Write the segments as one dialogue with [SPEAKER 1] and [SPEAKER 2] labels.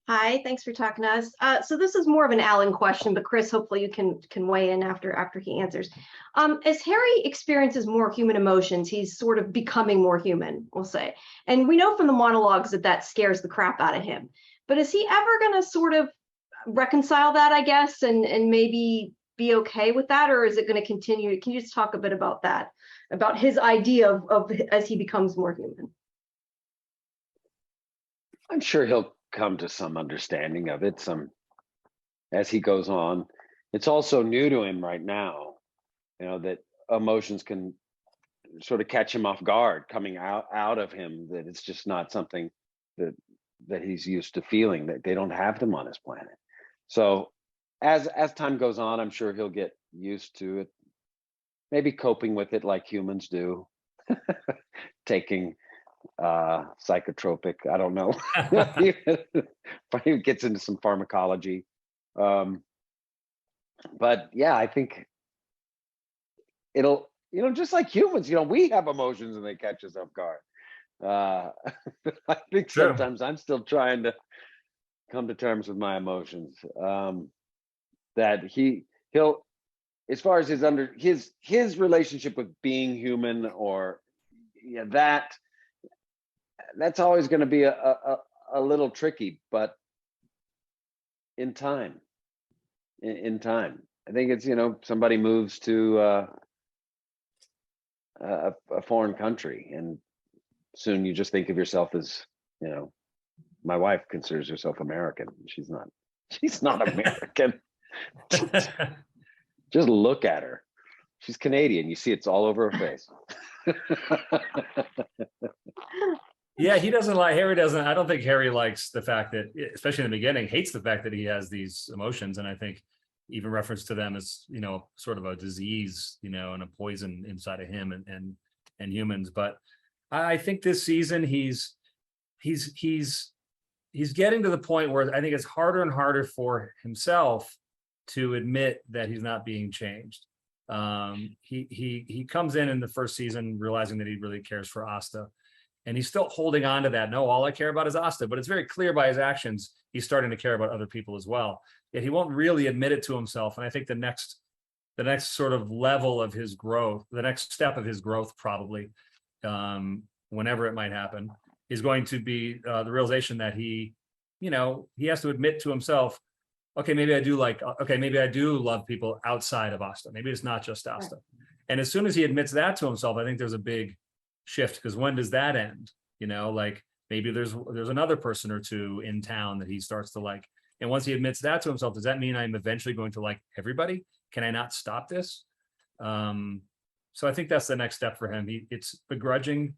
[SPEAKER 1] Hi, thanks for talking to us. So this is more of an Alan question, but Chris, hopefully you can weigh in after he answers. As Harry experiences more human emotions, he's sort of becoming more human, we'll say. And we know from the monologues that that scares the crap out of him. But is he ever going to sort of reconcile that, I guess, and maybe be okay with that, or is it going to continue? Can you just talk a bit about that, about his idea of as he becomes more human?
[SPEAKER 2] I'm sure he'll come to some understanding of it some as he goes on. It's also new to him right now, that emotions can sort of catch him off guard coming out of him, that it's just not something that he's used to feeling, that they don't have them on his planet. So as time goes on, I'm sure he'll get used to it, maybe coping with it like humans do, taking psychotropic, I don't know. Probably gets into some pharmacology. But yeah, I think it'll, just like humans, we have emotions and they catch us off guard. I think
[SPEAKER 3] True.
[SPEAKER 2] sometimes I'm still trying to come to terms with my emotions. That he'll, as far as his relationship with being human, or that's always going to be a little tricky, but in time, I think it's, somebody moves to a foreign country, and soon you just think of yourself as, my wife considers herself American. She's not American. Just look at her. She's Canadian. You see, it's all over her face.
[SPEAKER 3] Yeah, Harry doesn't, I don't think Harry likes the fact that, especially in the beginning, hates the fact that he has these emotions. And I think even reference to them as, sort of a disease, and a poison inside of him and humans. But I think this season he's getting to the point where I think it's harder and harder for himself to admit that he's not being changed. He comes in the first season realizing that he really cares for Asta. And he's still holding on to that. No, all I care about is Asta. But it's very clear by his actions, he's starting to care about other people as well. Yet he won't really admit it to himself. And I think the next sort of level of his growth, the next step of his growth, probably, whenever it might happen, is going to be the realization that he has to admit to himself, okay, maybe I do love people outside of Asta. Maybe it's not just Asta. Right. And as soon as he admits that to himself, I think there's a big shift, because when does that end? Like maybe there's another person or two in town that he starts to like, and once he admits that to himself, does that mean I'm eventually going to like everybody? Can I not stop this? So I think that's the next step for him. It's begrudging.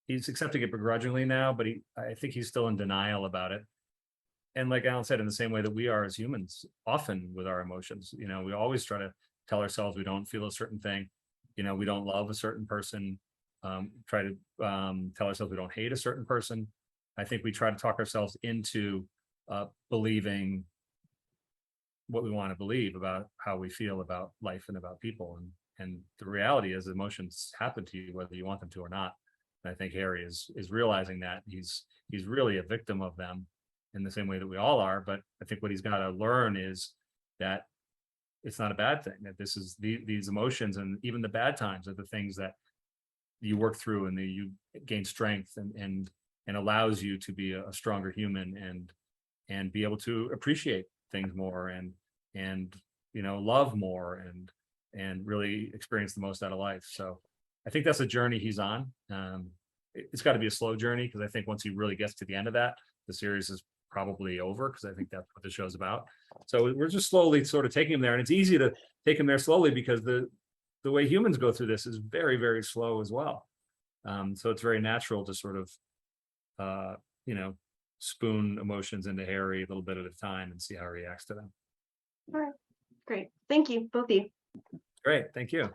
[SPEAKER 3] He's accepting it begrudgingly now, but I think he's still in denial about it. And like Alan said, in the same way that we are as humans, often with our emotions, we always try to tell ourselves we don't feel a certain thing, we don't love a certain person. Try to tell ourselves we don't hate a certain person. I think we try to talk ourselves into believing what we want to believe about how we feel about life and about people. And the reality is emotions happen to you whether you want them to or not. And I think Harry is realizing that he's really a victim of them in the same way that we all are. But I think what he's got to learn is that it's not a bad thing, that this is these emotions, and even the bad times are the things that you work through, and you gain strength and allows you to be a stronger human and be able to appreciate things more and love more and really experience the most out of life. So I think that's a journey he's on. It's got to be a slow journey, because I think once he really gets to the end of that, the series is probably over, because I think that's what the show's about. So we're just slowly sort of taking him there, and it's easy to take him there slowly because the way humans go through this is very, very slow as well. So it's very natural to sort of, spoon emotions into Harry a little bit at a time and see how he reacts to them.
[SPEAKER 1] All right, great. Thank you, both of you.
[SPEAKER 3] Great, thank you.